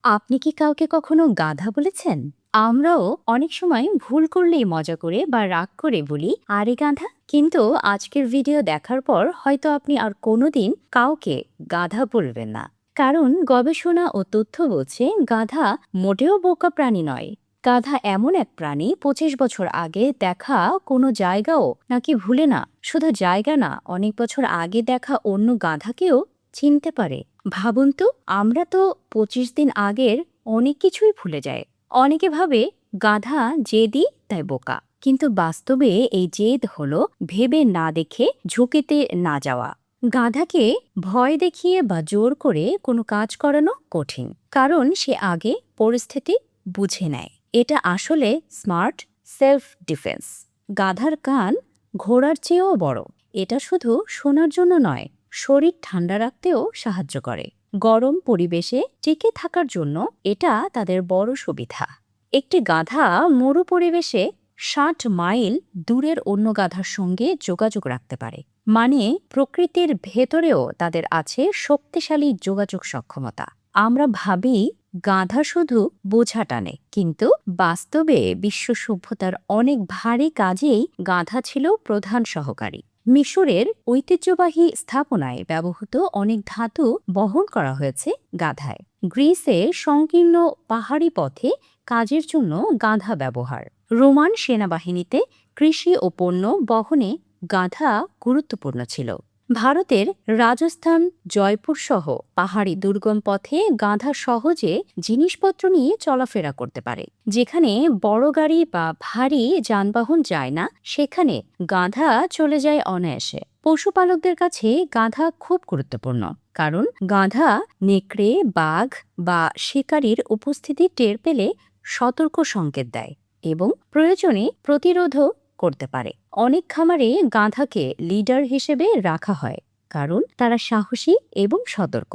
আপনি কি কাউকে কখনো গাধা বলেছেন? আমরাও অনেক সময় ভুল করলেই মজা করে বা রাগ করে বলি, আরে গাধা। কিন্তু আজকের ভিডিও দেখার পর হয়তো আপনি আর কোনোদিন কাউকে গাধা বলবেন না। কারণ গবেষণা ও তথ্য বলছে গাধা মোটেও বোকা প্রাণী নয়। গাধা এমন এক প্রাণী 25 বছর আগে দেখা কোনো জায়গাও নাকি ভুলে না। শুধু জায়গা না, অনেক বছর আগে দেখা অন্য গাধাকেও চিনতে পারে। ভাবুন তো, আমরা তো 25 দিন আগের অনেক কিছুই ভুলে যায়। অনেকে ভাবে গাধা জেদি তাই বোকা, কিন্তু বাস্তবে এই জেদ হলো ভেবে না দেখে ঝুঁকিতে না যাওয়া। গাধাকে ভয় দেখিয়ে বা জোর করে কোনো কাজ করানো কঠিন, কারণ সে আগে পরিস্থিতি বুঝে নেয়। এটা আসলে স্মার্ট সেলফ ডিফেন্স। গাধার কান ঘোড়ার চেয়েও বড়। এটা শুধু শোনার জন্য নয়, শরীর ঠান্ডা রাখতেও সাহায্য করে। গরম পরিবেশে টিকে থাকার জন্য এটা তাদের বড় সুবিধা। একটি গাধা মরু পরিবেশে 60 মাইল দূরের অন্য গাধার সঙ্গে যোগাযোগ রাখতে পারে। মানে প্রকৃতির ভেতরেও তাদের আছে শক্তিশালী যোগাযোগ সক্ষমতা। আমরা ভাবি গাধা শুধু বোঝা টানে, কিন্তু বাস্তবে বিশ্ব সভ্যতার অনেক ভারী কাজেই গাধা ছিল প্রধান সহকারী। মিশরের ঐতিহ্যবাহী স্থাপনায় ব্যবহৃত অনেক ধাতু বহন করা হয়েছে গাধায়। গ্রিসে সংকীর্ণ পাহাড়ি পথে কাজের জন্য গাধা ব্যবহার। রোমান সেনাবাহিনীতে কৃষি ও পণ্য বহনে গাধা গুরুত্বপূর্ণ ছিল। ভারতের রাজস্থান, জয়পুর সহ পাহাড়ি দুর্গম পথে গাধা সহজে জিনিসপত্র নিয়ে চলাফেরা করতে পারে। যেখানে বড় গাড়ি বা ভারী যানবাহন যায় না, সেখানে গাধা চলে যায় অনায়াসে। পশুপালকদের কাছে গাধা খুব গুরুত্বপূর্ণ, কারণ গাধা নেকড়ে, বাঘ বা শিকারীর উপস্থিতি টের পেলে সতর্ক সংকেত দেয় এবং প্রয়োজনে প্রতিরোধও করতে পারে। অনেক খামারে গাধাকে লিডার হিসেবে রাখা হয়, কারণ তারা সাহসী এবং সতর্ক।